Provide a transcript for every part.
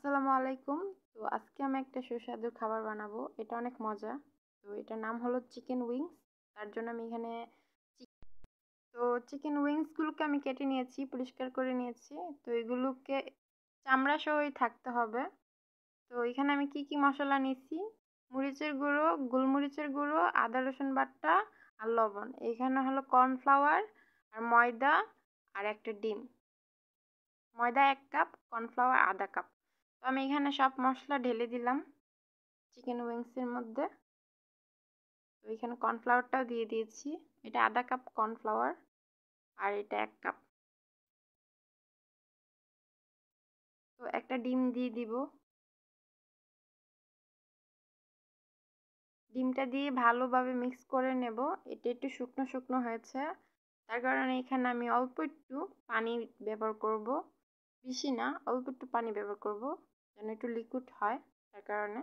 আসসালামু আলাইকুম। তো আজকে আমি একটা সুস্বাদু খাবার বানাবো। এটা অনেক মজা। তো এটার নাম হলো চিকেন উইংস। তার জন্য আমি এখানে তো চিকেন উইংস গুলোকে আমি কেটে নিয়েছি, পরিষ্কার করে নিয়েছি। তো এগুলোকে চামড়া সহই থাকতে হবে। তো এখানে আমি কি কি মশলা নিয়েছি? মরিচের গুঁড়ো, গোলমরিচের গুঁড়ো, আদা রসুন বাটা আর লবণ। এখানে হলো কর্নফ্লাওয়ার আর ময়দা আর একটা ডিম। ময়দা 1 কাপ, কর্নফ্লাওয়ার আধা কাপ। তো আমি এখানে সব মশলা ঢেলে দিলাম চিকেন উইংসের মধ্যে। তো এখানে কর্নফ্লাওয়ারটাও দিয়ে দিয়েছি। এটা আধা কাপ কর্নফ্লাওয়ার আর এটা 1 কাপ। তো একটা ডিম দিয়ে দিব। ডিমটা দিয়ে ভালোভাবে মিক্স করে নেব। এটা একটু শুকনো শুকনো হয়েছে, তার কারণে এখানে আমি অল্প একটু পানি ব্যবহার করব। বেশি না, অল্প একটু পানি ব্যবহার করব যেন একটু লিকুইড হয়। তার কারণে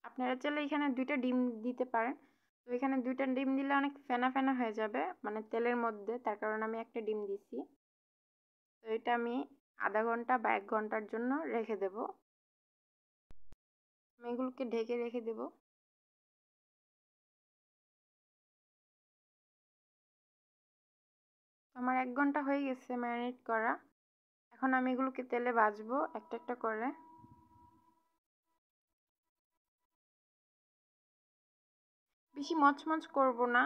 আপনারা চাইলে এখানে 2টা ডিম দিতে পারেন। তো এখানে 2টা ডিম দিলে অনেক ফেনা ফেনা হয়ে যাবে, মানে তেলের মধ্যে। তার কারণে আমি একটা ডিম দিছি। তো এটা আমি আধা ঘন্টা বা 1 ঘন্টার জন্য রেখে দেব। আমি এগুলোকে ঢেকে রেখে দেব। আমার 1 ঘন্টা হয়ে গেছে ম্যারিনেট করা। এখন আমি এগুলোকে তেলে ভাজবো একটা একটা করে। বেশি মচমচ করব না,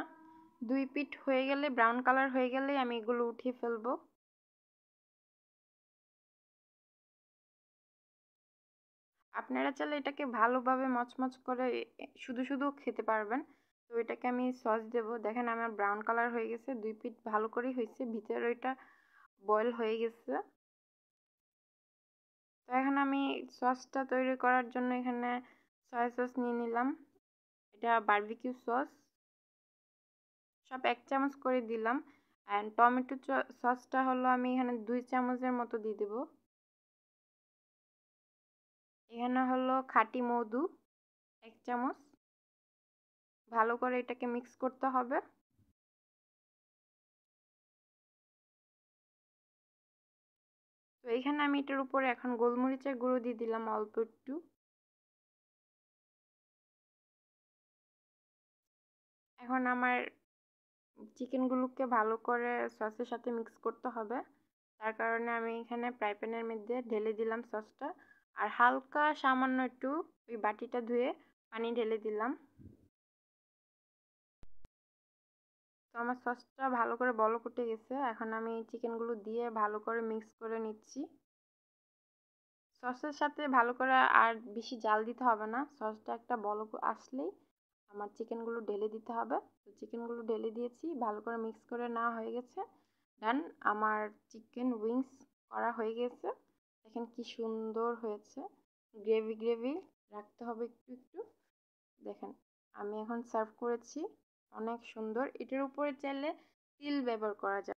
2 পিঠ হয়ে গেলে, ব্রাউন কালার হয়ে গেলেই আমি এগুলো উঠিয়ে ফেলবো। আপনারা চাইলে এটাকে ভালোভাবে মচমচ করে শুধু শুধু খেতে পারবেন। তো এটাকে আমি সস দেব। দেখেন আমার ব্রাউন কালার হয়ে গেছে, 2 পিঠ ভালো করেই হয়েছে, ভিতরে ওইটা বয়েল হয়ে গেছে। তো এখন আমি সসটা তৈরি করার জন্য এখানে সয়া সস নিয়ে নিলাম। এটা বারবিকিউ সস, সব 1 চামচ করে দিলাম। অ্যান্ড টমেটো সসটা হলো আমি এখানে 2 চামচের মতো দিয়ে দেব। এখানে হলো খাঁটি মধু 1 চামচ। ভালো করে এটাকে মিক্স করতে হবে। তো এখানে আমি এটার উপরে এখন গোলমরিচের গুঁড়ো দিয়ে দিলাম অল্প একটু। এখন আমার চিকেনগুলোকে ভালো করে সসের সাথে মিক্স করতে হবে। তার কারণে আমি এখানে ফ্রাই প্যানের মধ্যে ঢেলে দিলাম সসটা, আর হালকা সামান্য একটু ওই বাটিটা ধুয়ে পানি ঢেলে দিলাম। তো আমার সসটা ভালো করে বলক উঠে গেছে। এখন আমি চিকেনগুলো দিয়ে ভালো করে মিক্স করে নিচ্ছি। সসের সাথে ভালো করে আর বেশি জাল দিতে হবে না। সসটা একটা বলক আসলেই আমার চিকেনগুলো ঢেলে দিতে হবে। তো চিকেনগুলো ঢেলে দিয়েছি, ভালো করে মিক্স করে নেওয়া হয়ে গেছে। ডান, আমার চিকেন উইংস করা হয়ে গেছে। দেখেন কি সুন্দর হয়েছে, গ্রেভি গ্রেভি রাখতে হবে একটু একটু। দেখেন আমি এখন সার্ভ করেছি, অনেক সুন্দর। এটার উপরে চাইলে তিল ব্যবহার করা যায়।